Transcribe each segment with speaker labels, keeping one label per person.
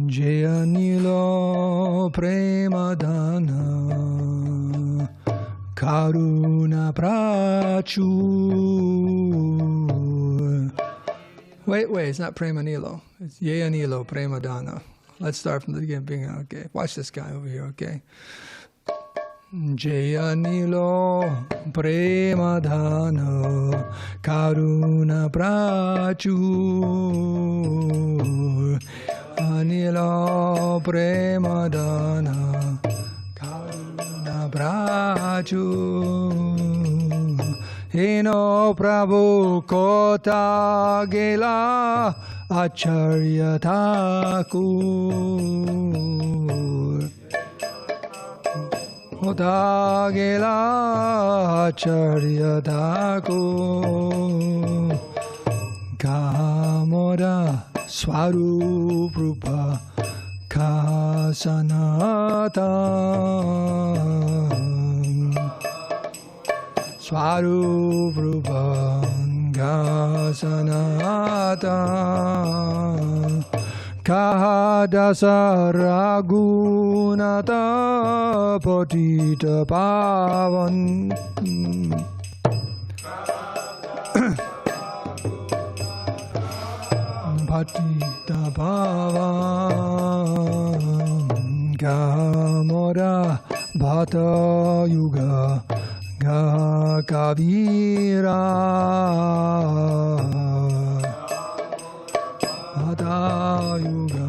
Speaker 1: Jaya Nilo Premadana Karuna Prachur. Wait, it's not Prema Nilo. It's Jaya Nilo Premadana. Let's start from the beginning. Okay, watch this guy over here, okay? Jaya Nilo Premadana Karuna Prachur. Anilo Premadana Karuna Prachur. Hino Prabhu Kota Gela Acharya Thakur. Kota Gela Acharya Thakur. Kamora Swarup Rupa Kasanatan. Swarup Rupa Kasanatan. Kahadasa Raghunata Patita Pavan. Patita Pavan. Gamora Bhata Yuga Ga Kavira Bhata Yuga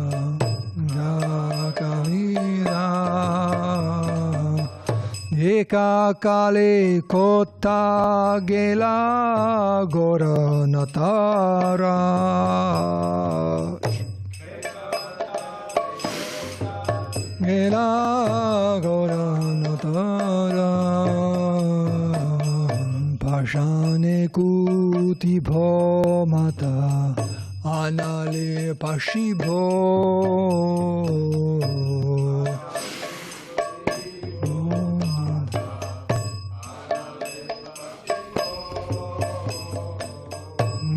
Speaker 1: Ga Kavira Eka Kale Kota Gela Gora Natara. Gela Gora Natara. Pashane Kuti Bho Mata Anale Pashibho.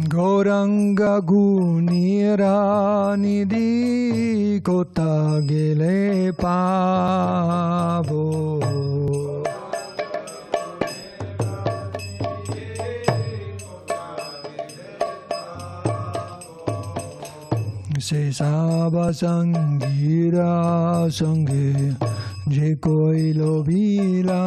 Speaker 1: Gauranga Gunira Nidhi Kota Gele Pavo. Se Saba Sangira Sange Je Koi Lo Bila.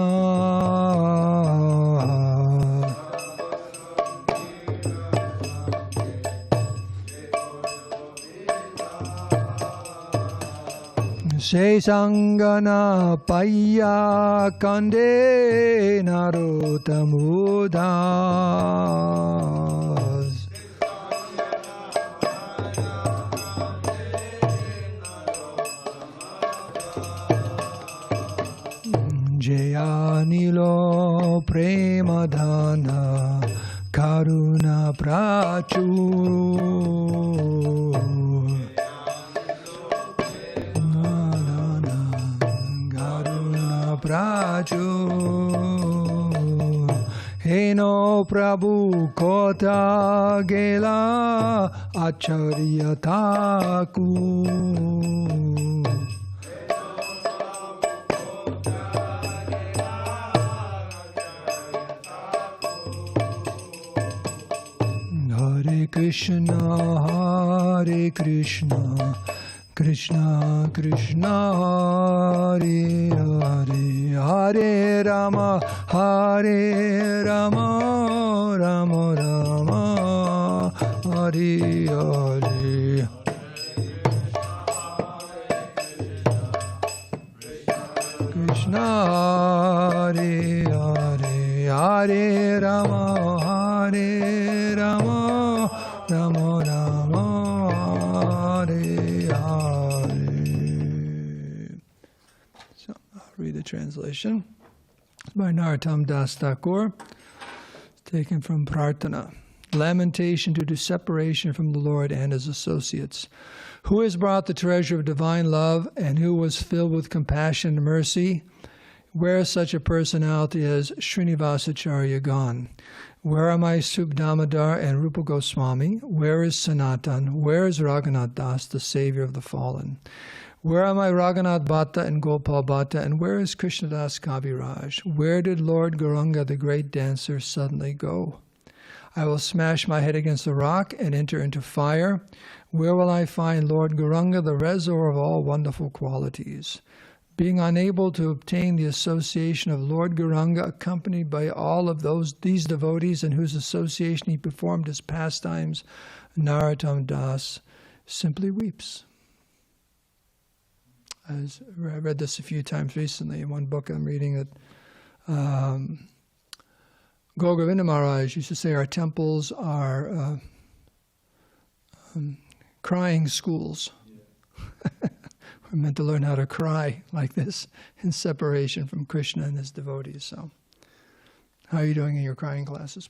Speaker 1: Se Sangana Paya Kande Narotamudas. Jaya Nilo Premadana Karuna Prachur. Karuna Prachur. Heno Prabhu Kota Gela Acharya Thakur. Hare Krishna, Hare Krishna, Krishna Krishna, Hare Hare, Hare Rama, Hare Rama, Rama Rama, Hare Hare. Krishna Hare Hare, Hare Rama, Hare Rama, Rama Rama, Hare Hare. So I'll read the translation. It's by Narottam Das Thakur. It's taken from Prarthana. Lamentation due to separation from the Lord and His associates. Who has brought the treasure of divine love and who was filled with compassion and mercy? Where is such a personality as Srinivasacharya gone? Where are my Sup Damodar and Rupa Goswami? Where is Sanatan? Where is Raghunath Das, the savior of the fallen? Where are my Raghunath Bhatta and Gopal Bhatta? And where is Krishnadas Kaviraj? Where did Lord Gauranga, the great dancer, suddenly go? I will smash my head against the rock and enter into fire. Where will I find Lord Gauranga, the reservoir of all wonderful qualities? Being unable to obtain the association of Lord Gauranga, accompanied by all of these devotees in whose association he performed his pastimes, Nṛsiṁha Das simply weeps. I read this a few times recently in one book I'm reading that Govinda Maharaj used to say our temples are crying schools. Yeah. We're meant to learn how to cry like this in separation from Krishna and his devotees. So, how are you doing in your crying classes?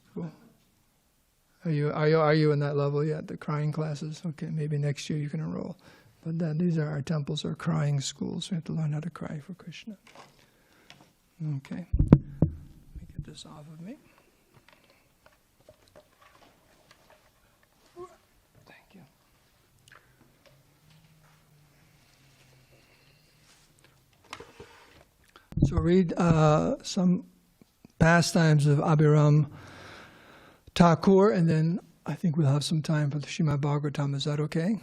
Speaker 1: Are you in that level yet? The crying classes? Okay, maybe next year you can enroll. But these are our temples, are crying schools. We have to learn how to cry for Krishna. Okay, let me get this off of me. Thank you. So read some pastimes of Ahirama Thakura, and then I think we'll have some time for the Srimad Bhagavatam. Is that okay?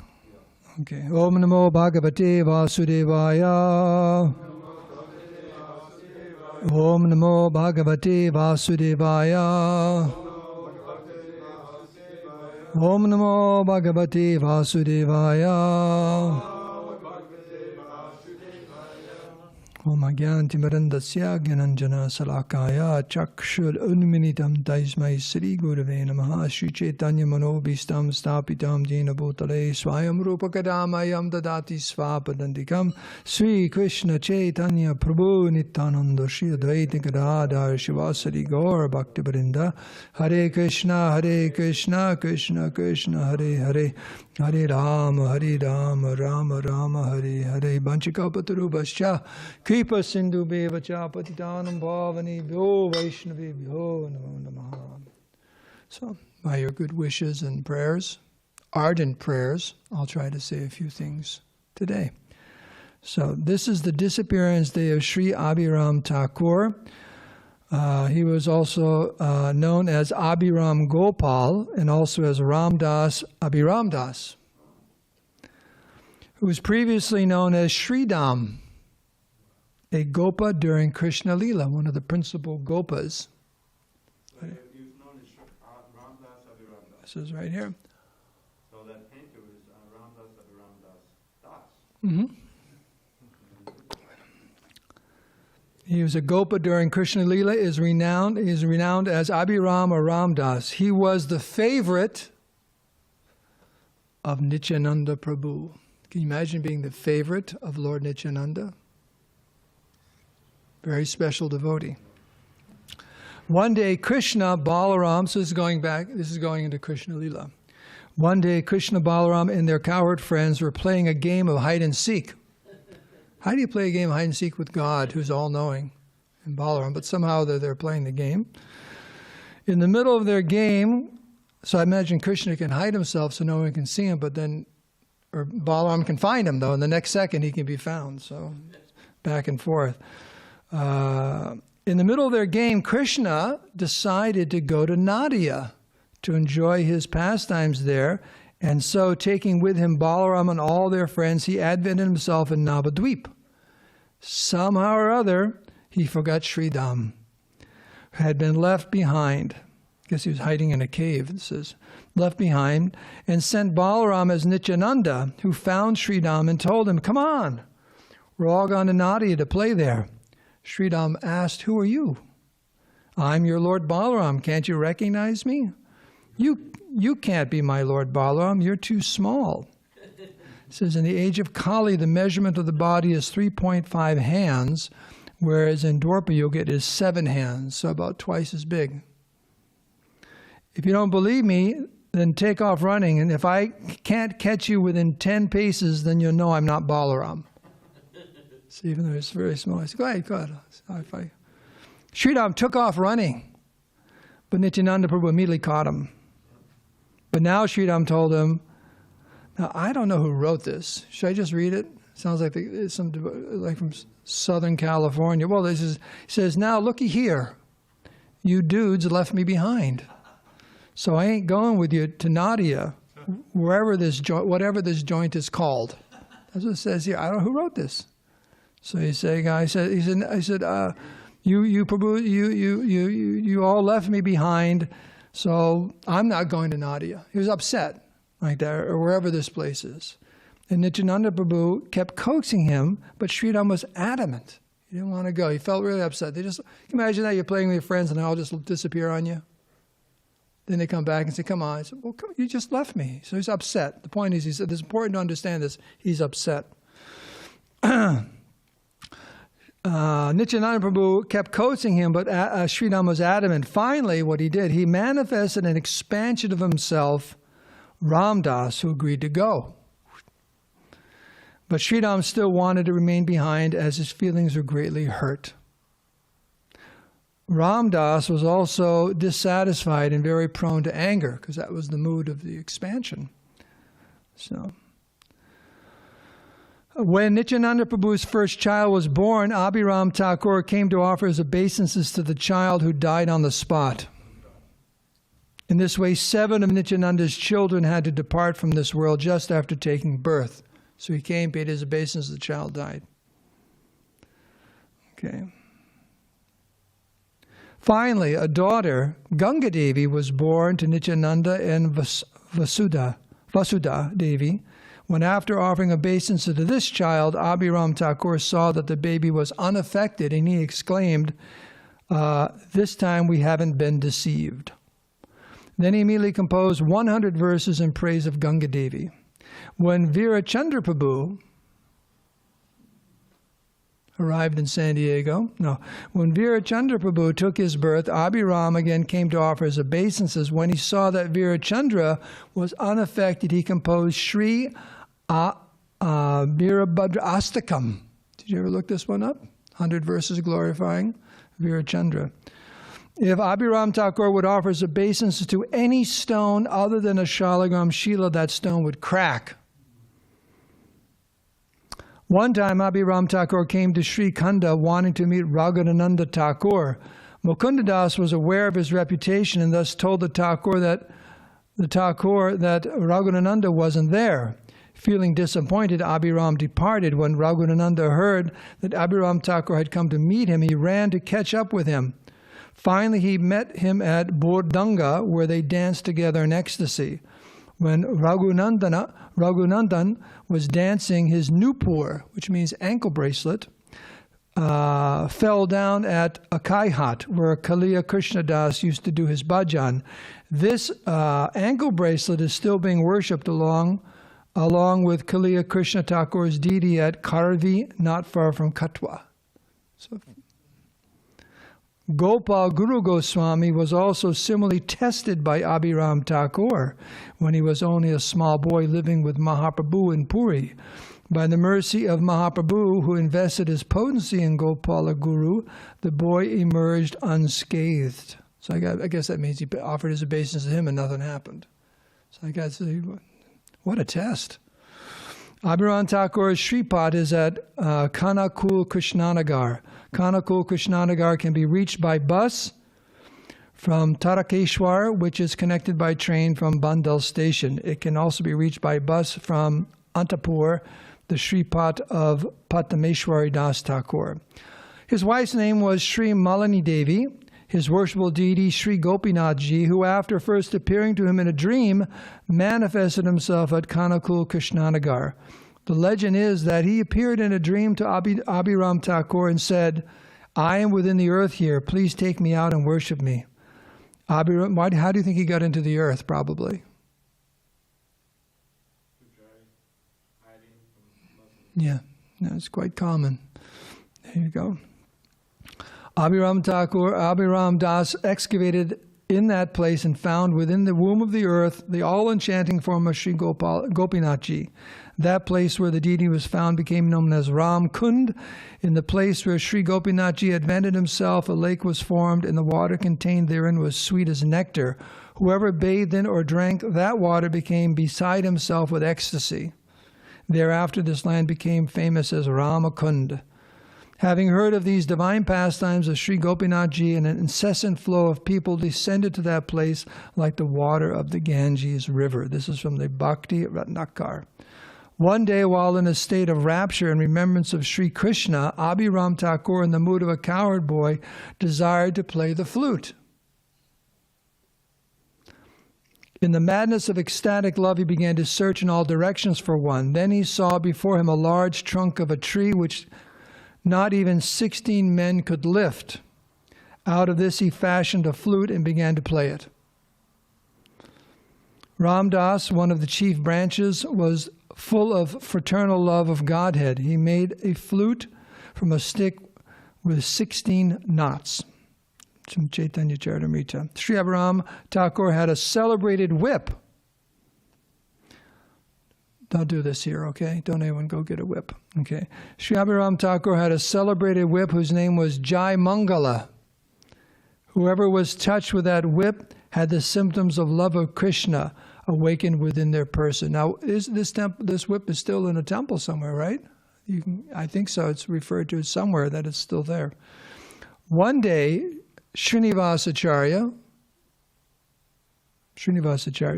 Speaker 1: Okay. Om Namo Bhagavate Vasudevaya. Om Namo Bhagavate Vasudevaya. Om Namo Bhagavate Vasudevaya. Om Agyantimarandasya Gyananjana Salakaya Chakshur Unminitam Taismai Sri Gurave Namaha Shri Chaitanya Manobhistam Stapitam Jena Bhutale Swayam Rupa Kadamayam Dadati Svapadandikam Sri Krishna Chaitanya Prabhu Nityananda Shri Advaita Gadadhar Shivasari Gaur Bhakti Vrinda Hare Krishna Krishna Krishna Hare Hare Hare Rama Rama Rama Hare Hare Banchikapatarubhascha Kripa Sindhu Bevacha Patitanam Bhavani Bhyo Vaishnavi Bhyo Namo Namaha. So, by your good wishes and prayers, ardent prayers, I'll try to say a few things today. So, this is the disappearance day of Sri Abhiram Thakur. He was also known as Abhiram Gopal and also as Ramdas Abhiram Das, who was previously known as Sridham, a Gopa during Krishna Lila, one of the principal Gopas.
Speaker 2: So he was known as Ramdas Abhiram Das.
Speaker 1: This is right here.
Speaker 2: So that painter was Ramdas Abhiram Das.
Speaker 1: Mm-hmm. He was a Gopa during Krishna Lila, is renowned as Abhiram or Ramdas. He was the favorite of Nityananda Prabhu. Can you imagine being the favorite of Lord Nityananda? Very special devotee. One day Krishna, Balaram, so this is going into Krishna Lila. One day Krishna, Balaram and their cowherd friends were playing a game of hide and seek. How do you play a game of hide and seek with God, who's all-knowing, and Balaram? But somehow they're playing the game. In the middle of their game, so I imagine Krishna can hide himself so no one can see him, but then, or Balaram can find him, though, and the next second he can be found. So back and forth. In the middle of their game, Krishna decided to go to Nadia to enjoy his pastimes there. And so, taking with him Balaram and all their friends, he advented himself in Navadvip. Somehow or other, he forgot Sridham, who had been left behind. I guess he was hiding in a cave, it says. Left behind, and sent Balaram as Nityananda, who found Sridham and told him, "Come on, we're all going to Nadia to play there." Sridham asked, "Who are you?" "I'm your Lord Balaram. Can't you recognize me?" You can't be my Lord Balaram. You're too small." It says, in the age of Kali, the measurement of the body is 3.5 hands, whereas in Dwarpa Yuga it is 7 hands, so about twice as big. If you don't believe me, then take off running, and if I can't catch you within 10 paces, then you'll know I'm not Balaram. So even though it's very small, I said, go ahead. Sridham took off running. But Nityananda Prabhu immediately caught him. But now Sri Ram told him, now I don't know who wrote this. Should I just read it? Sounds like it's like from Southern California. Well, he says, now looky here. You dudes left me behind. So I ain't going with you to Nadia, wherever this joint, whatever this joint is called. That's what it says here. I don't know who wrote this. So he said, you Prabhu, you all left me behind, so I'm not going to Nadia. He was upset, right there, or wherever this place is. And Nityananda Prabhu kept coaxing him, but Sri Ram was adamant. He didn't want to go. He felt really upset. Can you imagine that you're playing with your friends and they all just disappear on you? Then they come back and say, come on. I said, well, you just left me. So he's upset. The point is, he said, it's important to understand this. He's upset. Nityananda Prabhu kept coaxing him, but Sri Ram was adamant. Finally, what he did, he manifested an expansion of himself, Ram Das, who agreed to go. But Sri Ram still wanted to remain behind as his feelings were greatly hurt. Ram Das was also dissatisfied and very prone to anger, because that was the mood of the expansion. So, when Nityananda Prabhu's first child was born, Abhiram Thakur came to offer his obeisances to the child, who died on the spot. In this way, 7 of Nityananda's children had to depart from this world just after taking birth. So he came, paid his obeisances, the child died. Okay. Finally, a daughter, Ganga Devi, was born to Nityananda and Vasudha Devi. When after offering obeisance to this child, Abhiram Thakur saw that the baby was unaffected, and he exclaimed, this time we haven't been deceived. Then he immediately composed 100 verses in praise of Ganga Devi. When Virachandra Prabhu arrived in San Diego, when Virachandra Prabhu took his birth, Abhiram again came to offer his obeisances. When he saw that Virachandra was unaffected, he composed Sri Virabhadra Astakam. Did you ever look this one up? 100 verses glorifying Virachandra. If Abhiram Thakur would offer his obeisances to any stone other than a Shalagram Shila, that stone would crack. One time, Abhiram Thakur came to Sri Khanda wanting to meet Raghuvananda Thakur. Mukundadas was aware of his reputation and thus told the Thakur that Raghuvananda wasn't there. Feeling disappointed, Abhiram departed. When Raghuvananda heard that Abhiram Thakur had come to meet him, he ran to catch up with him. Finally, he met him at Bordanga, where they danced together in ecstasy. When Raghunandan was dancing, his nupur, which means ankle bracelet, fell down at Akaihat, where Kaliya Krishnadas used to do his bhajan. This ankle bracelet is still being worshipped along with Kaliya Krishna Thakur's deity at Karvi, not far from Katwa. So, Gopal Guru Goswami was also similarly tested by Abhiram Thakur when he was only a small boy living with Mahaprabhu in Puri. By the mercy of Mahaprabhu, who invested his potency in Gopala Guru, the boy emerged unscathed. So I guess that means he offered his obeisance to him and nothing happened. So I got to say, what a test. Abhiram Thakur's Shripad is at Kanakul Krishnanagar. Kanakul Krishnanagar can be reached by bus from Tarakeshwar, which is connected by train from Bandel Station. It can also be reached by bus from Antapur, the Shripad of Patameshwari Das Thakur. His wife's name was Sri Malini Devi. His worshipful deity, Sri Gopinathji, who after first appearing to him in a dream, manifested himself at Kanakul Krishnanagar. The legend is that he appeared in a dream to Abhiram Thakur and said, I am within the earth here. Please take me out and worship me. How do you think he got into the earth, probably? Yeah, it's quite common. There you go. Abhiram Das excavated in that place and found within the womb of the earth the all-enchanting form of Sri Gopinathji. That place where the deity was found became known as Ram Kund. In the place where Sri Gopinathji had vented himself, a lake was formed, and the water contained therein was sweet as nectar. Whoever bathed in or drank that water became beside himself with ecstasy. Thereafter this land became famous as Ramakund. Having heard of these divine pastimes of Sri Gopinathji, an incessant flow of people descended to that place like the water of the Ganges river. This is from the Bhakti Ratnakar. One day, while in a state of rapture and remembrance of Sri Krishna, Abhiram Thakur, in the mood of a cowherd boy, desired to play the flute. In the madness of ecstatic love, he began to search in all directions for one. Then he saw before him a large trunk of a tree which not even 16 men could lift. Out of this he fashioned a flute and began to play it. Ramdas, one of the chief branches, was full of fraternal love of Godhead. He made a flute from a stick with 16 knots. From Chaitanya Charitamrita. Sri Abhiram Thakur had a celebrated whip. Don't do this here, okay? Don't anyone go get a whip, okay? Sri Abhiram Thakur had a celebrated whip whose name was Jai Mangala. Whoever was touched with that whip had the symptoms of love of Krishna awakened within their person. Now, this whip is still in a temple somewhere, right? I think so. It's referred to somewhere that it's still there. One day, Srinivasacharya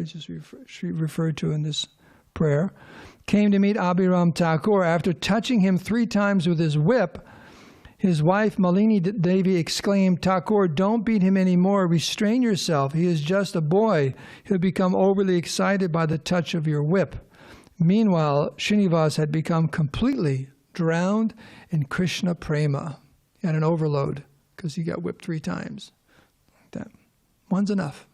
Speaker 1: is just referred to in this prayer, came to meet Abhiram Thakur. After touching him 3 times with his whip, his wife Malini Devi exclaimed, "Thakur, don't beat him anymore. Restrain yourself. He is just a boy. He'll become overly excited by the touch of your whip." Meanwhile, Srinivas had become completely drowned in Krishna prema. He had an overload because he got whipped 3 times. That one's enough.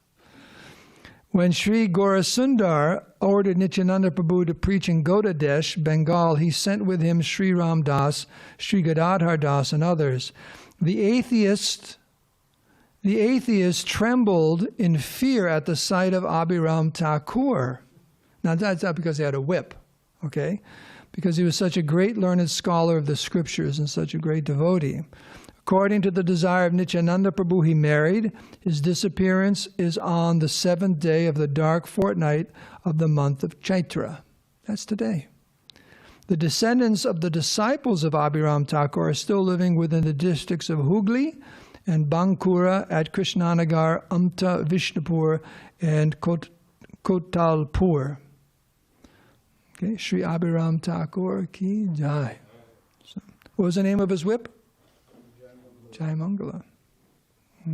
Speaker 1: When Sri Gaurasundar ordered Nityananda Prabhu to preach in Godadesh, Bengal, he sent with him Sri Ram Das, Sri Gadadhar Das, and others. The atheist trembled in fear at the sight of Abhiram Thakur. Now that's not because he had a whip, okay? Because he was such a great learned scholar of the scriptures and such a great devotee. According to the desire of Nityananda Prabhu, he married. His disappearance is on the 7th day of the dark fortnight of the month of Chaitra. That's today. The descendants of the disciples of Abhiram Thakur are still living within the districts of Hooghly and Bankura at Krishnanagar, Amta, Vishnupur, and Kotalpur. Okay, Sri Abhiram Thakur ki jai. So, what was the name of his whip? Jai Mangala.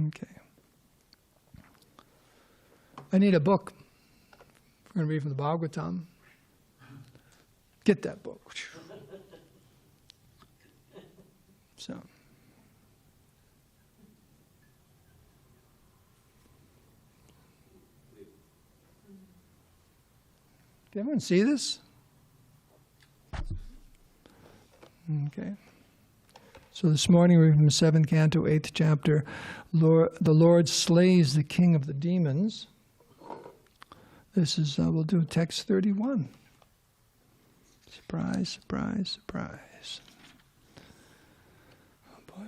Speaker 1: Okay. I need a book. We're going to read from the Bhagavatam. Get that book. So. Did everyone see this? Okay. So this morning we're from the 7th canto, 8th chapter. The Lord slays the king of the demons. This is, we'll do text 31. Surprise, surprise, surprise. Oh boy.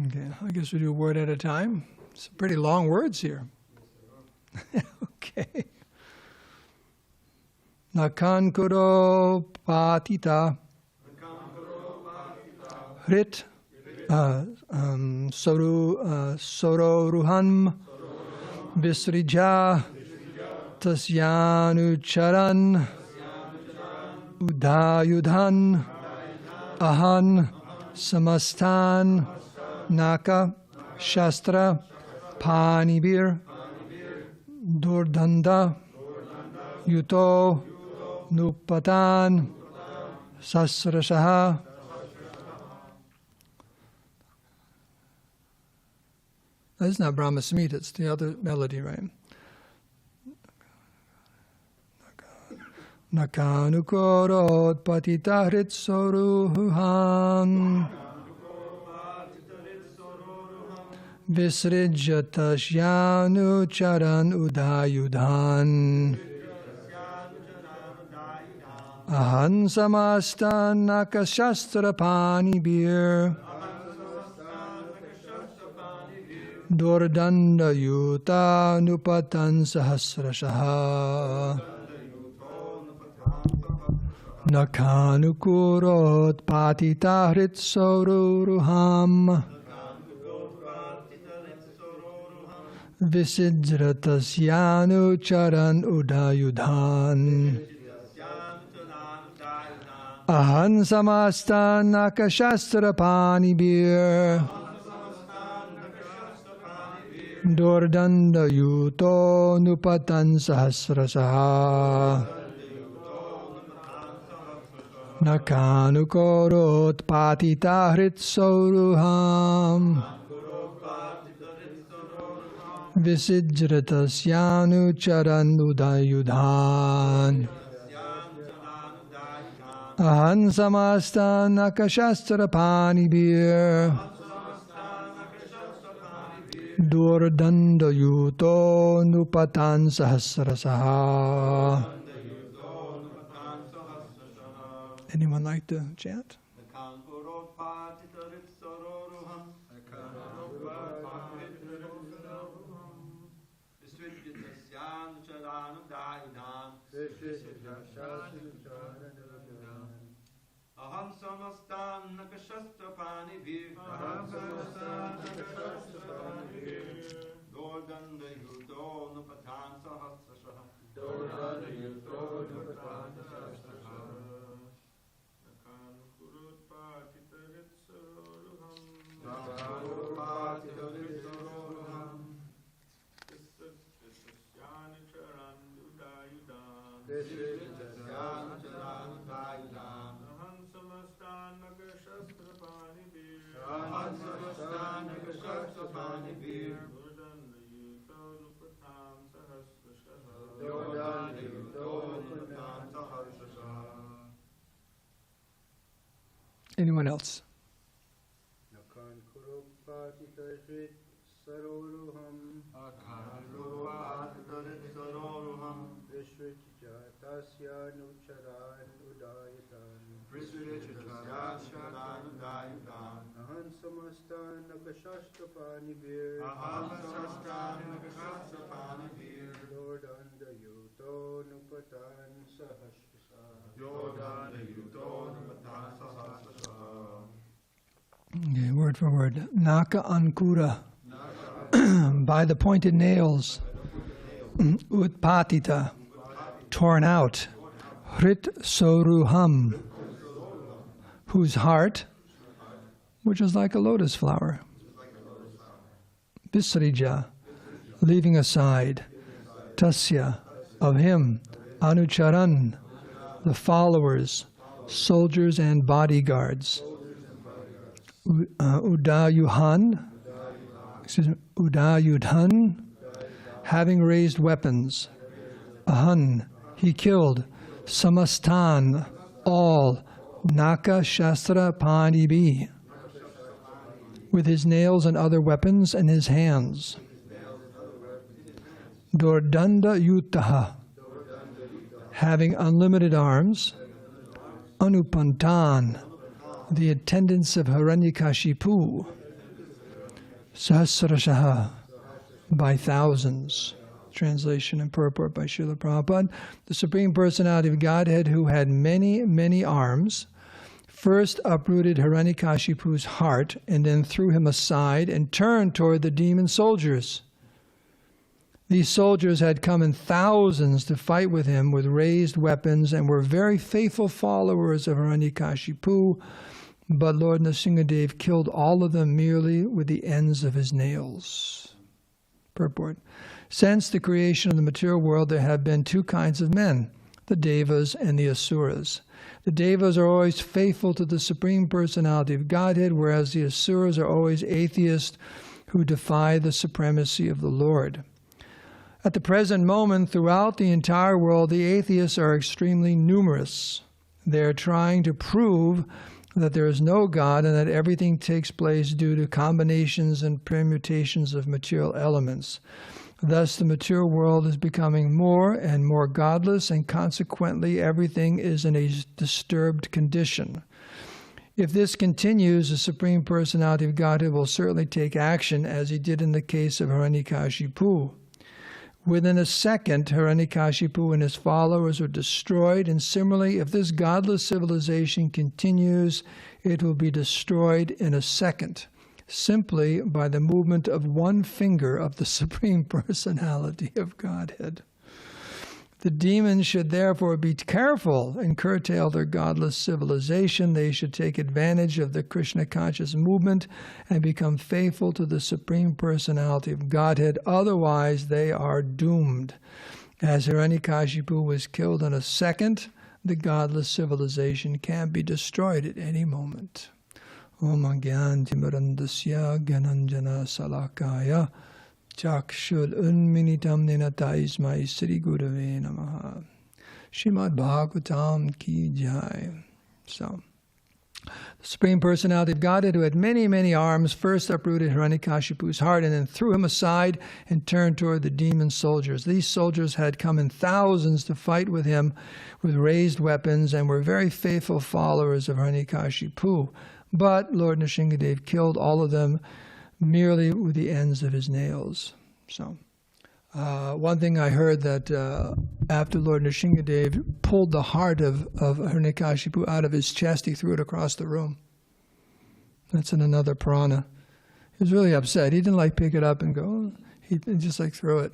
Speaker 1: Okay, I guess we do a word at a time. Some pretty long words here. Okay. Nakankuro patita. Hrit. Sororuham. Visrija. Tasyanucharan. Udayudhan. Ahan. Samastan. Naka, Shastra, Panibir, Durdanda, Yuto, Nupatan, Sasrashaha. That's not Brahma Samhita, it's the other melody, right? Nakanukorot patitahrit soruham Visrijatasyanu charan udayudhan Ahan samastan nakashastra panibir Dordanda yuta nupatan sahasrashaha Nakanukurot patitahrit soruruham Visijratasyanu charan udayudhan Ahan samastan nakashastra panibir Dordanda yuto nupatan sahasrasaha Nakanukorot patitahrit soruham Visijratasyanu charan udayudhan Ahan samastan nakashastra panibir Dordanda yuto nupatan sahasrasaha. Anyone like to chant?
Speaker 2: Aham samastan nakashastra panibir Dordanda yuto nupatan sahasrashaha Nakanukurot patitahrit soruham Visijratasyanu charan udayudhan Aham samastan nakashastra panibir Dordanda yuto nupatan sahasrashaha
Speaker 1: Anyone else?
Speaker 3: Ahan samastan nakashastra panibir Dordanda yuto nupatan sahasrashaha.
Speaker 1: Okay, word for word. Naka ankura. By the pointed nails. Utpatita. Torn out. Hrit soruham. Whose heart, which is like a lotus flower. Visrija. Leaving aside. Tasya. Of him. Anucharan. The followers. Soldiers and bodyguards. Udayudhan, having raised weapons. Ahan, he killed. Samastan, all. Naka shastra panibi, with his nails and other weapons in his hands. Dordanda yutaha, having unlimited arms. Anupantan, the attendants of Hiraṇyakaśipu. Sahasrashaha, by thousands. Translation and purport by Srila Prabhupada. The Supreme Personality of Godhead, who had many, many arms, first uprooted Hiraṇyakāśipu's heart and then threw him aside and turned toward the demon soldiers. These soldiers had come in thousands to fight with him with raised weapons and were very faithful followers of Hiraṇyakāśipu, but Lord Nṛsiṁhadeva killed all of them merely with the ends of his nails. Purport. Since the creation of the material world, there have been two kinds of men, the Devas and the Asuras. The Devas are always faithful to the Supreme Personality of Godhead, whereas the Asuras are always atheists who defy the supremacy of the Lord. At the present moment, throughout the entire world, the atheists are extremely numerous. They are trying to prove that there is no God and that everything takes place due to combinations and permutations of material elements. Thus, the material world is becoming more and more godless, and consequently, everything is in a disturbed condition. If this continues, the Supreme Personality of Godhead will certainly take action, as he did in the case of Hiraṇyakaśipu. Within a second, Hiraṇyakaśipu and his followers are destroyed, and similarly, if this godless civilization continues, it will be destroyed in a second, simply by the movement of one finger of the Supreme Personality of Godhead. The demons should therefore be careful and curtail their godless civilization. They should take advantage of the Krishna conscious movement and become faithful to the Supreme Personality of Godhead. Otherwise, they are doomed. As Hiraṇyakaśipu was killed in a second, the godless civilization can be destroyed at any moment. Om Agyantimirandasya Gyananjana Salakaya Chakshul Unminitam Ninataismai Sri Gurave Namaha. Srimad Bhagavatam Ki Jai. So, the Supreme Personality of Godhead, who had many, many arms, first uprooted Hiraṇyakashipu's heart and then threw him aside and turned toward the demon soldiers. These soldiers had come in thousands to fight with him with raised weapons and were very faithful followers of Hiraṇyakashipu. But Lord Nṛsiṁhadeva killed all of them merely with the ends of his nails. So, one thing I heard that after Lord Nṛsiṁhadeva pulled the heart of Hiraṇyakashipu out of his chest, he threw it across the room. That's in another Purana. He was really upset. He didn't pick it up and go. He just threw it.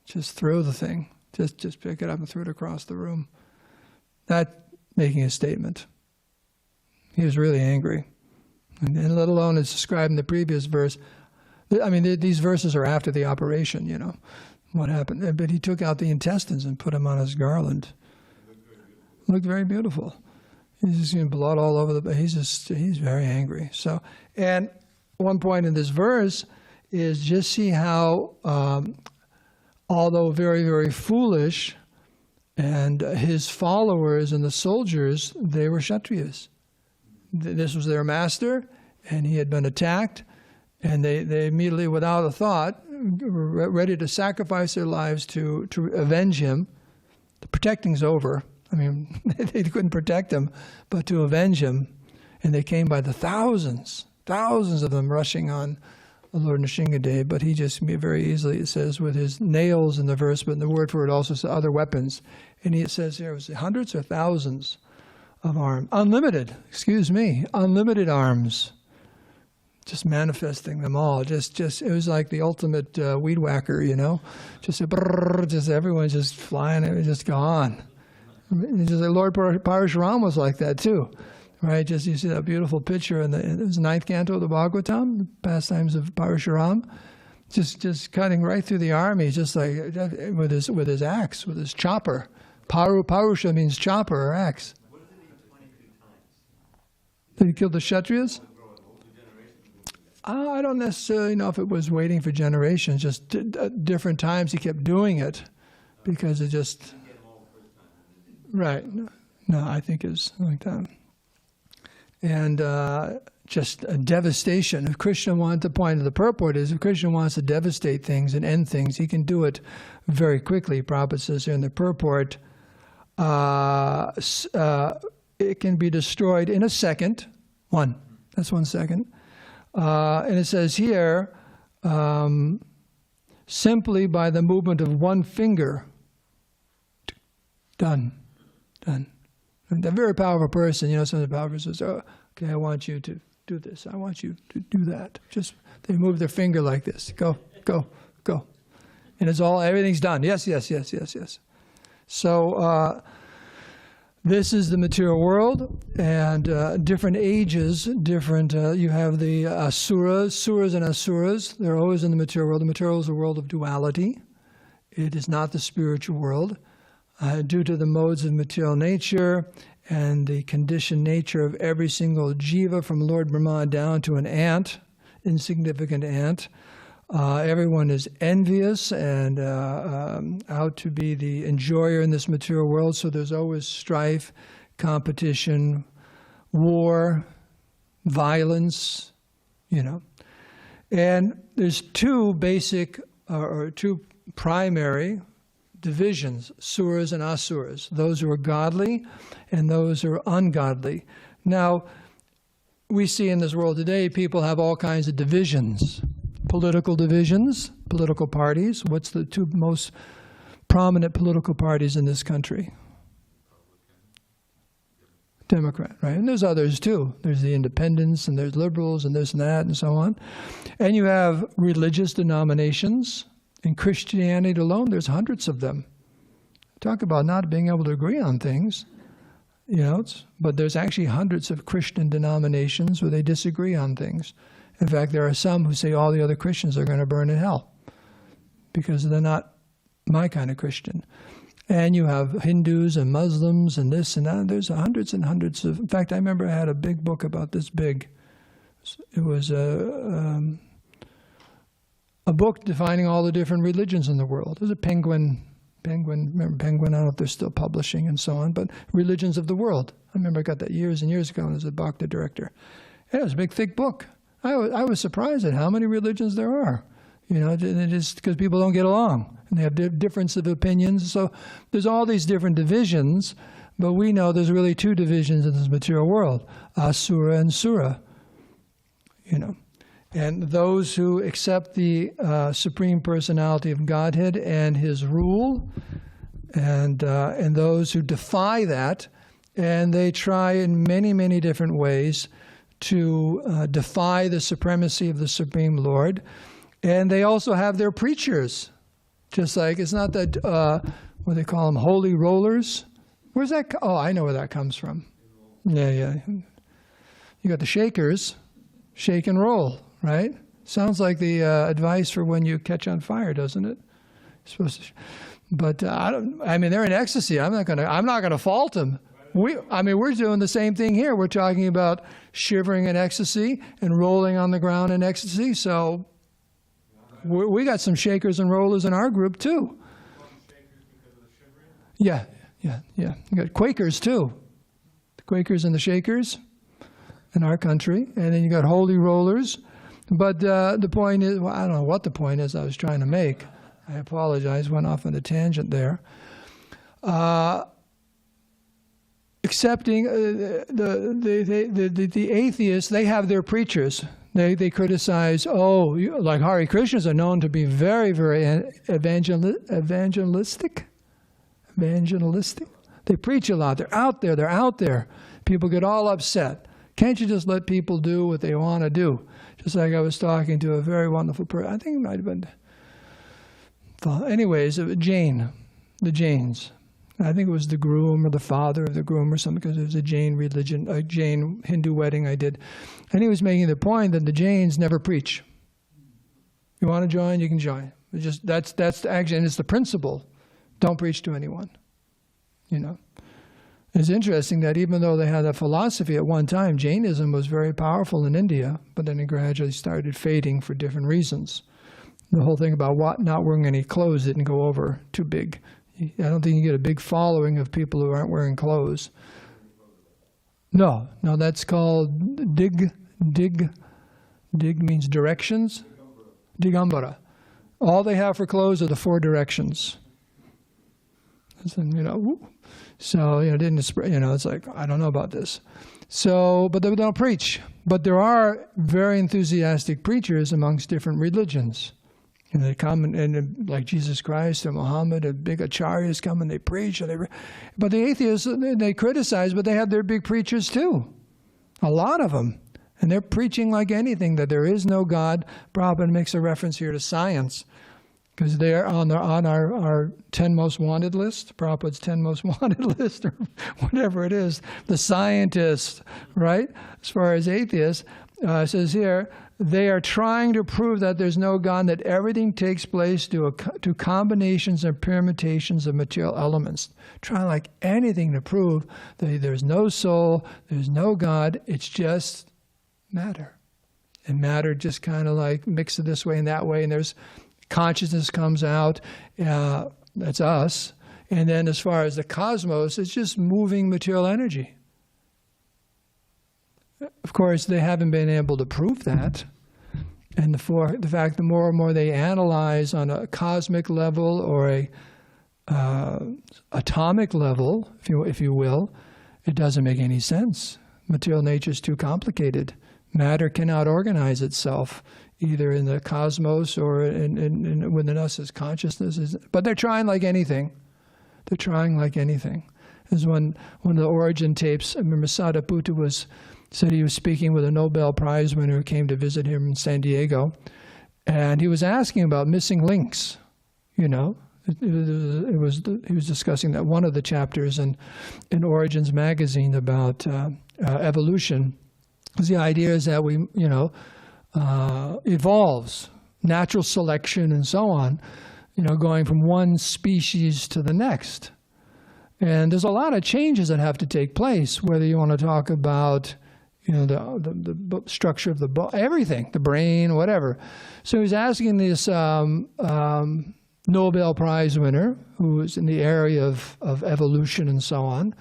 Speaker 1: Just throw the thing. Just pick it up and threw it across the room. That making a statement. He was really angry. And let alone as described in the previous verse. I mean, these verses are after the operation, what happened. But he took out the intestines and put them on his garland. Looked very beautiful. He's just getting blood all over he's very angry. So, and one point in this verse is just see how, although very, very foolish, and his followers and the soldiers, they were Kshatriyas. This was their master, and he had been attacked, and they immediately, without a thought, were ready to sacrifice their lives to avenge him. The protecting's over. I mean, they couldn't protect him, but to avenge him. And they came by the thousands of them rushing on the Lord Nṛsiṁhadeva, but he just very easily, it says, with his nails in the verse, but in the word for it also says other weapons. And it says here, it was hundreds or thousands of arms. Unlimited arms. Just manifesting them all. Just it was like the ultimate weed whacker, Just everyone just flying, it was just gone. Just like Lord Parashuram was like that too. Right? Just you see that beautiful picture in the 9th canto of the Bhagavatam, the pastimes of Parashuram. Just cutting right through the army, just like with his axe, with his chopper. Parusha means chopper or axe.
Speaker 2: What did he do 22 times?
Speaker 1: Did he kill the Kshatriyas? I don't necessarily know if it was waiting for generations. Just different times he kept doing it because it just. Right. No, I think it's like that. And just a devastation. If Krishna wanted, the point of the purport is, if Krishna wants to devastate things and end things, he can do it very quickly. Prabhupada says here in the purport, it can be destroyed in a second. That's 1 second. And it says here, simply by the movement of one finger. Done. And a very powerful person, some of the powerful person says, oh, okay, I want you to do this. I want you to do that. Just, they move their finger like this. Go. And everything's done. Yes. So, this is the material world, and different ages, you have the suras and asuras. They're always in the material world. The material is a world of duality. It is not the spiritual world. due to the modes of material nature and the conditioned nature of every single jiva from Lord Brahma down to an ant, insignificant ant. Everyone is envious and out to be the enjoyer in this material world, so there's always strife, competition, war, violence, And there's two basic, or two primary divisions, suras and asuras, those who are godly and those who are ungodly. Now, we see in this world today, people have all kinds of divisions. Political divisions, political parties. What's the two most prominent political parties in this country? Democrat, right? And there's others too. There's the independents and there's liberals and this and that and so on. And you have religious denominations. In Christianity alone, there's hundreds of them. Talk about not being able to agree on things, but there's actually hundreds of Christian denominations where they disagree on things. In fact, there are some who say all the other Christians are going to burn in hell because they're not my kind of Christian. And you have Hindus and Muslims and this and that. There's hundreds and hundreds of... In fact, I remember I had a big book about this big. It was a book defining all the different religions in the world. It was a Penguin, remember Penguin? I don't know if they're still publishing and so on, but religions of the world. I remember I got that years and years ago when I was a Bhakti director. And it was a big, thick book. I was surprised at how many religions there are. It is because people don't get along and they have difference of opinions. So there's all these different divisions, but we know there's really two divisions in this material world, asura and sura. And those who accept the Supreme Personality of Godhead and His rule, and those who defy that, and they try in many, many different ways to defy the supremacy of the Supreme Lord. And they also have their preachers, just like, it's not that, what they call them, holy rollers. Where's that? Oh, I know where that comes from. Yeah. You got the shakers, shake and roll, right? Sounds like the advice for when you catch on fire, doesn't it? You're supposed to, but they're in ecstasy. I'm not gonna fault them. We're doing the same thing here. We're talking about shivering in ecstasy and rolling on the ground in ecstasy. So we got some shakers and rollers in our group too. Yeah. You got Quakers too. The Quakers and the Shakers in our country. And then you got holy rollers. But the point is, I don't know what the point is I was trying to make. I apologize, went off on a tangent there. Accepting the atheists, they have their preachers. They criticize, like Hare Krishnas are known to be very, very evangelistic. They preach a lot. They're out there. People get all upset. Can't you just let people do what they want to do? Just like I was talking to a very wonderful person. I think it might have been... Anyways, the Jains. I think it was the groom or the father of the groom or something, because it was a Jain religion, a Jain Hindu wedding I did. And he was making the point that the Jains never preach. You want to join, you can join. That's actually, and it's the principle. Don't preach to anyone. It's interesting that even though they had that philosophy at one time, Jainism was very powerful in India, but then it gradually started fading for different reasons. The whole thing about not wearing any clothes didn't go over too big. I don't think you get a big following of people who aren't wearing clothes. No, that's called dig. Dig means directions. Digambara. All they have for clothes are the 4 directions. So, it's like, I don't know about this. So, but they don't preach. But there are very enthusiastic preachers amongst different religions. And they come and like Jesus Christ and Muhammad and big acharyas come and they preach. But the atheists, they criticize, but they have their big preachers too. A lot of them. And they're preaching like anything, that there is no God. Prabhupada makes a reference here to science, because they're on our 10 most wanted list, Prabhupada's 10 most wanted list, or whatever it is. The scientists, right? As far as atheists, it says here, they are trying to prove that there's no God, that everything takes place to combinations and permutations of material elements. Trying like anything to prove that there's no soul, there's no God, it's just matter. And matter just kind of like mixes this way and that way, and there's consciousness comes out, that's us. And then as far as the cosmos, it's just moving material energy. Of course, they haven't been able to prove that. And the fact the more and more they analyze on a cosmic level or a atomic level, if you will, it doesn't make any sense. Material nature is too complicated. Matter cannot organize itself, either in the cosmos or in within us as consciousness. But they're trying like anything. They're trying like anything. There's one of the origin tapes, I remember Sariputta said he was speaking with a Nobel Prize winner who came to visit him in San Diego, and he was asking about missing links. You know, he was discussing that one of the chapters in Origins magazine about evolution. The idea is that we, evolves, natural selection and so on, going from one species to the next. And there's a lot of changes that have to take place, whether you want to talk about the structure of the everything, the brain, whatever. So he's asking this Nobel Prize winner, who is in the area of evolution and so on,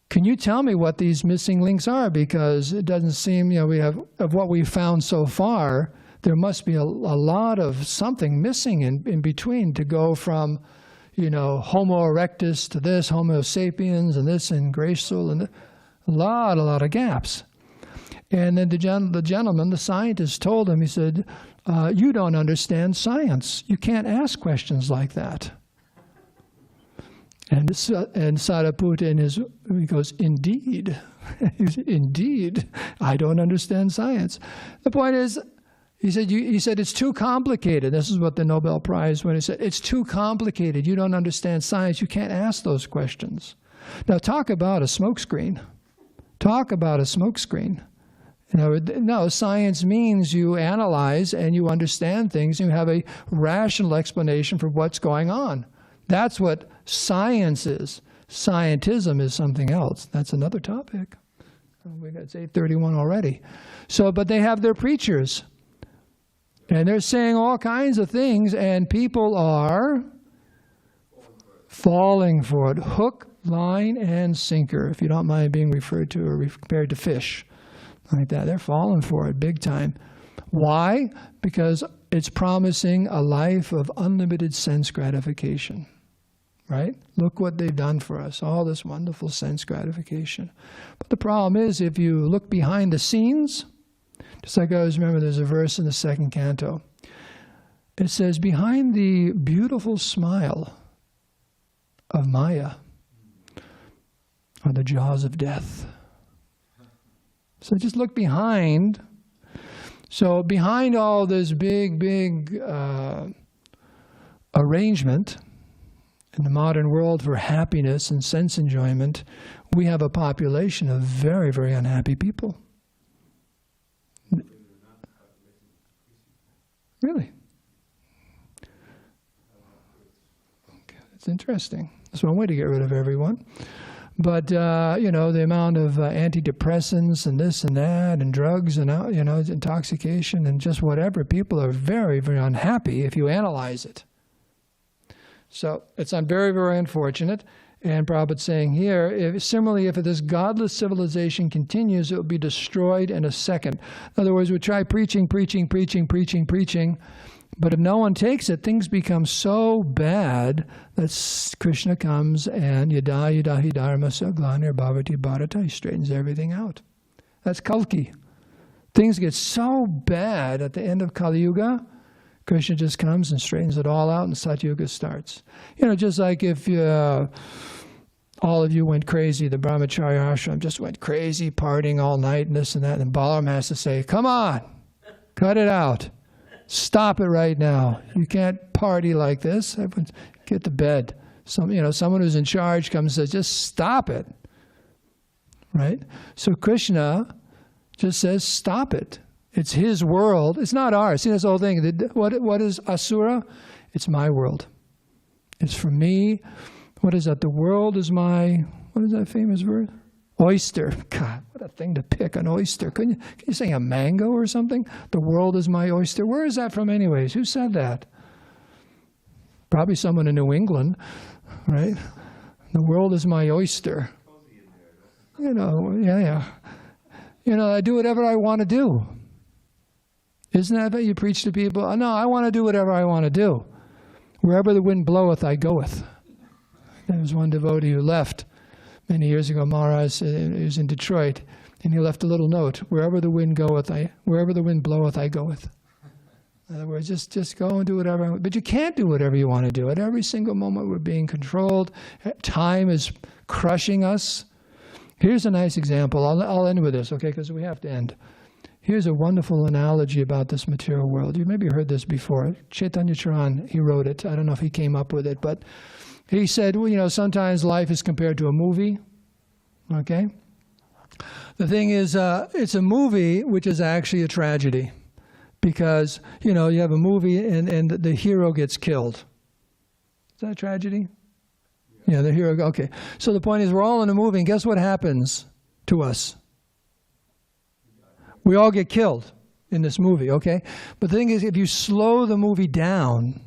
Speaker 1: can you tell me what these missing links are? Because it doesn't seem, we have, of what we've found so far, there must be a lot of something missing in between to go from, Homo erectus to this, Homo sapiens, and this, and graceful, and a lot of gaps. And then the gentleman, the scientist, told him, he said, you don't understand science. You can't ask questions like that. And Sariputta, he goes, indeed. Indeed, I don't understand science. The point is, he said, it's too complicated. This is what the Nobel Prize winner said. It's too complicated. You don't understand science. You can't ask those questions. Now, talk about a smokescreen. Talk about a smokescreen. No, science means you analyze and you understand things and you have a rational explanation for what's going on. That's what science is. Scientism is something else. That's another topic. It's 8:31 already. But they have their preachers. And they're saying all kinds of things, and people are falling for it. Hook, line, and sinker, if you don't mind being referred to or compared to fish. Like that. They're falling for it big time. Why? Because it's promising a life of unlimited sense gratification. Right? Look what they've done for us. All this wonderful sense gratification. But the problem is, if you look behind the scenes, just like I always remember, there's a verse in the second canto. It says, behind the beautiful smile of Maya are the jaws of death. So just look behind. So behind all this big arrangement in the modern world for happiness and sense enjoyment, we have a population of very, very unhappy people. Really? Okay, that's interesting. That's one way to get rid of everyone. But, the amount of antidepressants and this and that and drugs and, intoxication and just whatever, people are very, very unhappy if you analyze it. So it's very, very unfortunate. And Prabhupada's saying here, similarly, if this godless civilization continues, it will be destroyed in a second. In other words, we try preaching, but if no one takes it, things become so bad that Krishna comes and yada hi dharma saglanir bhavati bharata, he straightens everything out. That's Kalki. Things get so bad at the end of Kali Yuga, Krishna just comes and straightens it all out and Satyuga starts. Just like if all of you went crazy, the Brahmacharya ashram just went crazy, partying all night and this and that, and Balaram has to say, come on, cut it out. Stop it right now. You can't party like this. Everyone get to bed. Someone who's in charge comes and says, just stop it. Right? So Krishna just says, stop it. It's his world. It's not ours. See, that's the whole thing. What is asura? It's my world. It's for me. What is that? The world is my, what is that famous verse? Oyster. God, what a thing to pick, an oyster. Can you say a mango or something? The world is my oyster. Where is that from anyways? Who said that? Probably someone in New England, right? The world is my oyster. You know, yeah. You know, I do whatever I want to do. Isn't that what you preach to people? Oh, no, I want to do whatever I want to do. Wherever the wind bloweth, I goeth. There was one devotee who left many years ago. Maharaj, he was in Detroit, and he left a little note: wherever the wind bloweth, I goeth. In other words, just go and do whatever. But you can't do whatever you want to do. At every single moment, we're being controlled. Time is crushing us. Here's a nice example. I'll end with this, okay, because we have to end. Here's a wonderful analogy about this material world. You maybe heard this before. Chaitanya Charan, he wrote it. I don't know if he came up with it, but he said, well, you know, sometimes life is compared to a movie, okay? The thing is, it's a movie which is actually a tragedy because, you know, you have a movie and the hero gets killed. Is that a tragedy? Yeah, the hero, okay. So the point is, we're all in a movie, and guess what happens to us? We all get killed in this movie, okay? But the thing is, if you slow the movie down,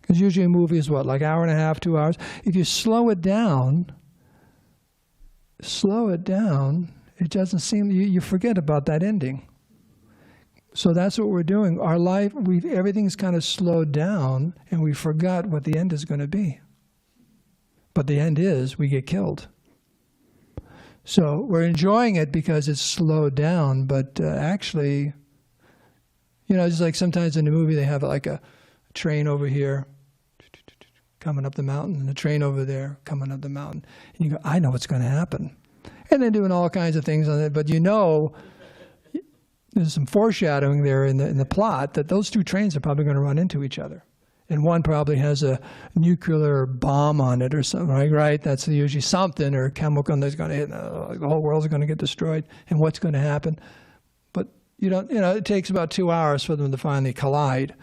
Speaker 1: because usually a movie is what, like hour and a half, 2 hours? If you slow it down, it doesn't seem, you forget about that ending. So that's what we're doing. Our life, everything's kind of slowed down, and we forgot what the end is going to be. But the end is, we get killed. So we're enjoying it because it's slowed down, but actually, you know, just like sometimes in the movie they have like a train over here coming up the mountain and a train over there coming up the mountain. And you go, I know what's going to happen. And they're doing all kinds of things on it, but you know, there's some foreshadowing there in the plot that those two trains are probably going to run into each other. And one probably has a nuclear bomb on it or something, right? That's usually something, or a chemical that's going to hit, the whole world's going to get destroyed. And what's going to happen? But it takes about 2 hours for them to finally collide.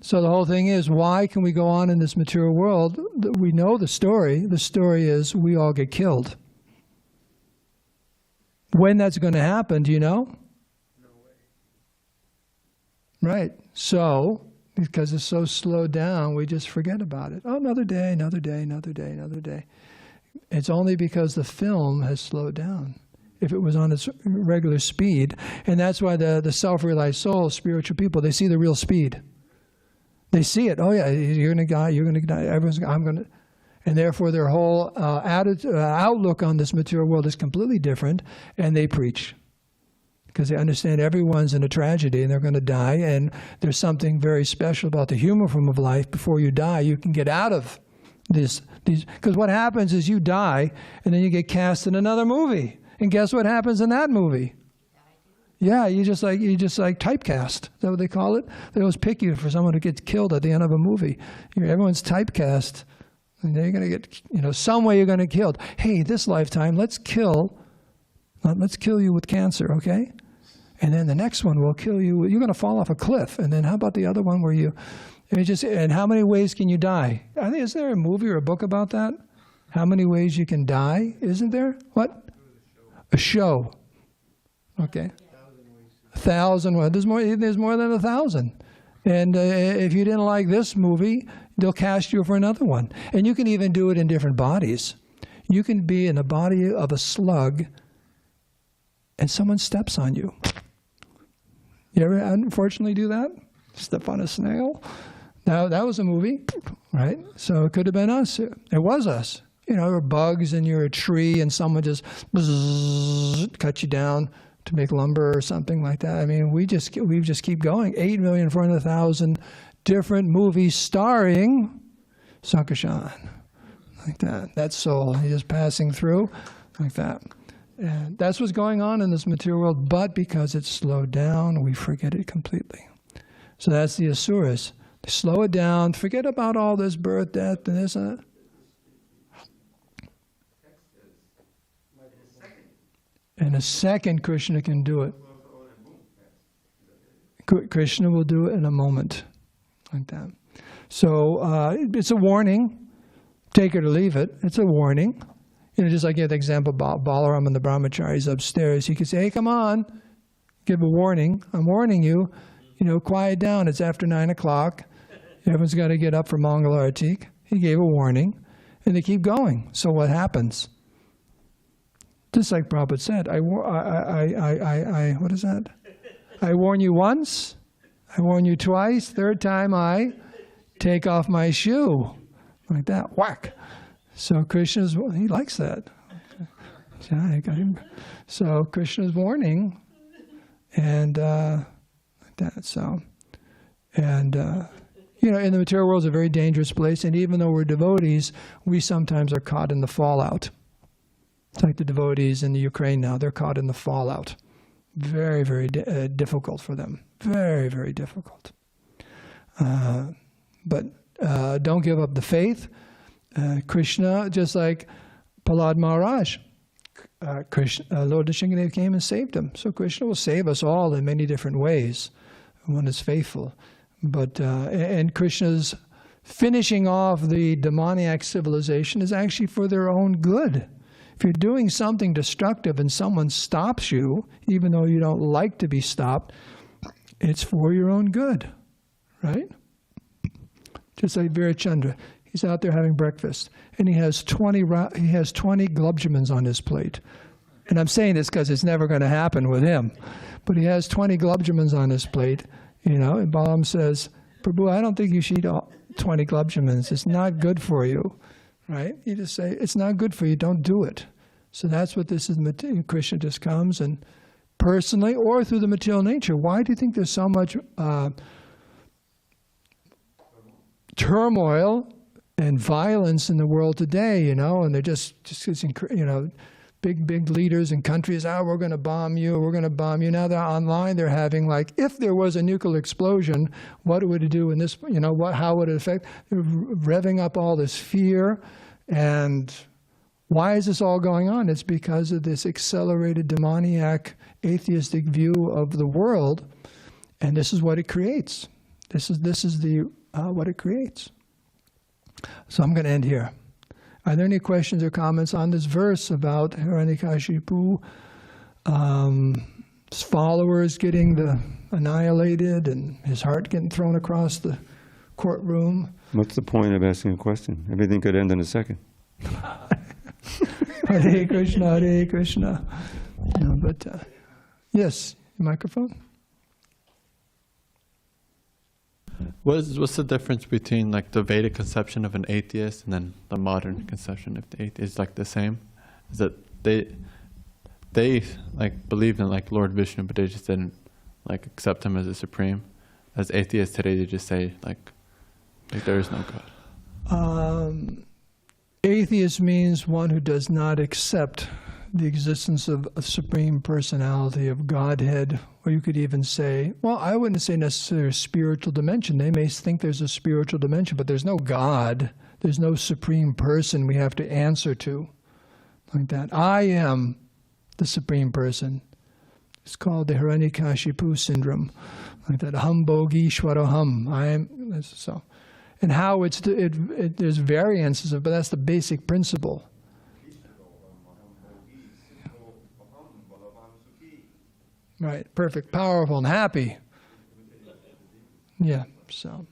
Speaker 1: So the whole thing is, why can we go on in this material world? We know the story. The story is we all get killed. When that's going to happen, do you know?
Speaker 3: No way.
Speaker 1: Right. So, because it's so slowed down, we just forget about it. Oh, another day, another day, another day, another day. It's only because the film has slowed down. If it was on its regular speed, and that's why the self-realized souls, spiritual people, they see the real speed. They see it. Oh yeah, you're going to die. You're going to die. I'm going to, and therefore their whole outlook on this material world is completely different, and they preach. Because they understand everyone's in a tragedy and they're going to die, and there's something very special about the human form of life. Before you die, you can get out of these. Because what happens is you die, and then you get cast in another movie, and guess what happens in that movie? Yeah, you just like typecast. Is that what they call it? They always pick you for someone who gets killed at the end of a movie. Everyone's typecast, and they're going to get, some way you're going to get killed. Hey, this lifetime, let's kill you with cancer, okay? And then the next one will kill you. You're going to fall off a cliff. And then how about the other one where and how many ways can you die? I think, is there a movie or a book about that? How many ways you can die? Isn't there? What? A show. Okay. 1,000. Well, there's more than 1,000. And if you didn't like this movie, they'll cast you for another one. And you can even do it in different bodies. You can be in the body of a slug, and someone steps on you. You ever unfortunately do that? Step on a snail? Now, that was a movie, right? So it could have been us. It was us. Or bugs, and you're a tree, and someone just cut you down to make lumber or something like that. I mean, we just keep going. 8,400,000 different movies starring Sankarshan. Like that. That soul, he's just passing through like that. And that's what's going on in this material world, but because it's slowed down, we forget it completely. So that's the asuras. They slow it down, forget about all this birth, death, and this and that. In a second, Krishna can do it. Krishna will do it in a moment, like that. So it's a warning. Take it or leave it. It's a warning. Just like you have the example about Balaram and the brahmacharis upstairs. He could say, hey, come on, give a warning. I'm warning you. Quiet down. It's after 9 o'clock. Everyone's got to get up for Mangalartik. He gave a warning, and they keep going. So what happens? Just like Prabhupada said, what is that? I warn you once, I warn you twice, third time I take off my shoe. Like that, whack. So Krishna's, he likes that. So Krishna's warning, and like that. So, and in the material world is a very dangerous place, and even though we're devotees, we sometimes are caught in the fallout. It's like the devotees in the Ukraine now; they're caught in the fallout. Very, very difficult for them. Very, very difficult. But don't give up the faith. Krishna, just like Prahlad Maharaj, Lord Nṛsiṁhadeva came and saved him. So Krishna will save us all in many different ways. One is faithful. But and Krishna's finishing off the demoniac civilization is actually for their own good. If you're doing something destructive and someone stops you, even though you don't like to be stopped, it's for your own good, right? Just like Virachandra, he's out there having breakfast, and he has 20 glubjamins on his plate. And I'm saying this because it's never going to happen with him. But he has 20 glubjamins on his plate, and Balaram says, Prabhu, I don't think you should eat all 20 glubjamins. It's not good for you. Right? You just say, it's not good for you, don't do it. So that's what this is. Krishna just comes and personally or through the material nature. Why do you think there's so much turmoil and violence in the world today, and they're just big leaders in countries, we're going to bomb you, we're going to bomb you. Now they're online, they're having if there was a nuclear explosion, what would it do in this, how would it affect? They're revving up all this fear. And why is this all going on? It's because of this accelerated demoniac atheistic view of the world, and this is what it creates. This is what it creates. So I'm going to end here. Are there any questions or comments on this verse about Hiraṇyakaśipu, his followers getting annihilated and his heart getting thrown across the courtroom?
Speaker 4: What's the point of asking a question? Everything could end in a second.
Speaker 1: Hare Krishna, Hare Krishna. Yes, microphone.
Speaker 2: What's the difference between the Vedic conception of an atheist and then the modern conception of the atheist? Is the same? Is that they believed in Lord Vishnu, but they just didn't accept him as a supreme. As atheists today, they just say there is no God.
Speaker 1: Atheist means one who does not accept the existence of a Supreme Personality of Godhead, or you could even say, well, I wouldn't say necessarily a spiritual dimension. They may think there's a spiritual dimension, but there's no God. There's no Supreme Person we have to answer to. Like that. I am the Supreme Person. It's called the Hiraṇyakaśipu syndrome. Like that. Aham bhogishvaroham. I am. So. And how there's variances, but that's the basic principle. Right, perfect, powerful, and happy. Yeah, so,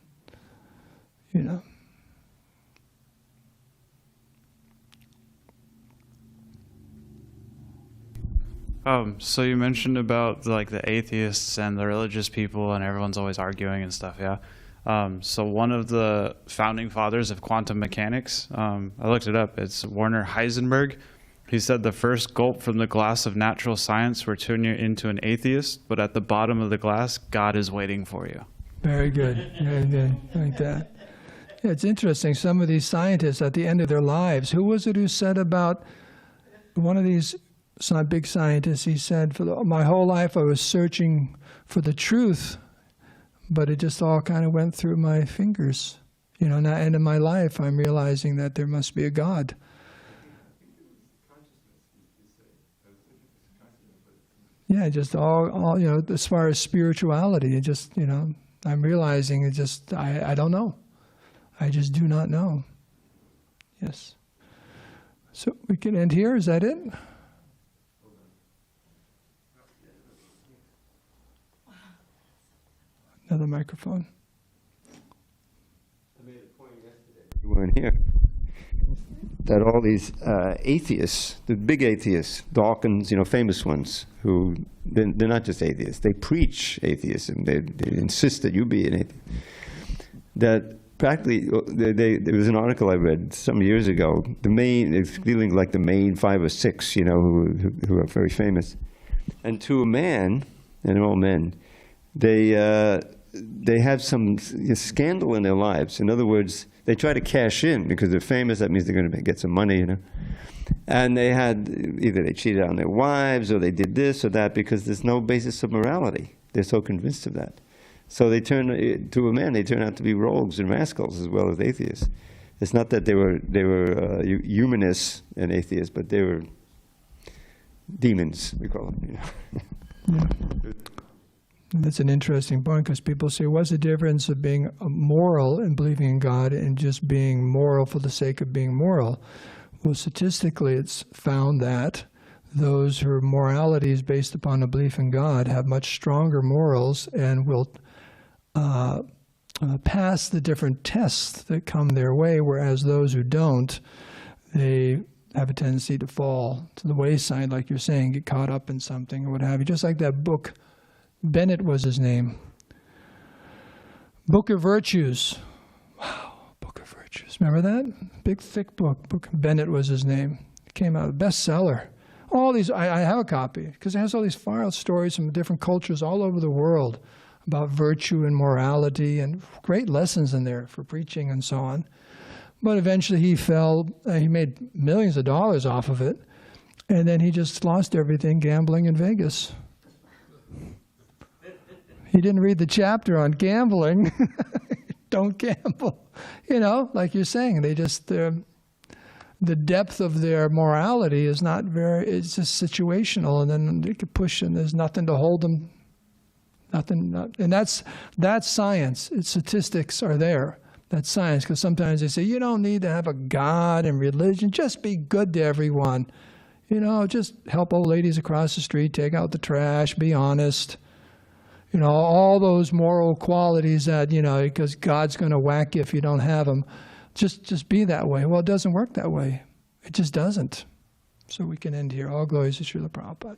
Speaker 5: So you mentioned about the atheists and the religious people, and everyone's always arguing and stuff, yeah? So one of the founding fathers of quantum mechanics, I looked it up, it's Werner Heisenberg. He said the first gulp from the glass of natural science will turn you into an atheist, but at the bottom of the glass, God is waiting for you.
Speaker 1: Very good, very good, like that. Yeah, it's interesting, some of these scientists at the end of their lives, who was it who said about one of these big scientists, he said, for my whole life I was searching for the truth, but it just all kind of went through my fingers. Now, at the end of my life, I'm realizing that there must be a God. Yeah, just all as far as spirituality, it just, I'm realizing it just, I don't know. I just do not know. Yes. So we can end here, is that it? Another microphone.
Speaker 4: I made a point yesterday. You weren't here. That all these atheists, the big atheists, Dawkins, famous ones, who they're not just atheists. They preach atheism. They insist that you be an atheist. That practically, there was an article I read some years ago. It's feeling like the main 5 or 6, who are very famous, and to a man, and they're all men, they have some scandal in their lives. In other words, they try to cash in because they're famous. That means they're going to get some money, And they had, either they cheated on their wives or they did this or that because there's no basis of morality. They're so convinced of that. So they turn, to a man, they turn out to be rogues and rascals as well as atheists. It's not that they were humanists and atheists, but they were demons, we call them.
Speaker 1: Yeah. That's an interesting point, because people say, what's the difference of being moral and believing in God and just being moral for the sake of being moral? Well, statistically, it's found that those whose morality is based upon a belief in God have much stronger morals and will pass the different tests that come their way, whereas those who don't, they have a tendency to fall to the wayside, like you're saying, get caught up in something or what have you. Just like that book, Bennett was his name. Book of Virtues. Wow, Book of Virtues. Remember that? Big, thick book. Book Bennett was his name. It came out a bestseller. All these, I have a copy, because it has all these far stories from different cultures all over the world about virtue and morality, and great lessons in there for preaching and so on. But eventually he fell, he made millions of dollars off of it, and then he just lost everything gambling in Vegas. He didn't read the chapter on gambling. Don't gamble. Like you're saying, they just, the depth of their morality is not it's just situational, and then they could push, and there's nothing to hold them. And that's science. Statistics are there. That's science, because sometimes they say, you don't need to have a God and religion. Just be good to everyone. Just help old ladies across the street, take out the trash, be honest. All those moral qualities that, because God's going to whack you if you don't have them. Just be that way. Well, it doesn't work that way. It just doesn't. So we can end here. All glories to Srila Prabhupada.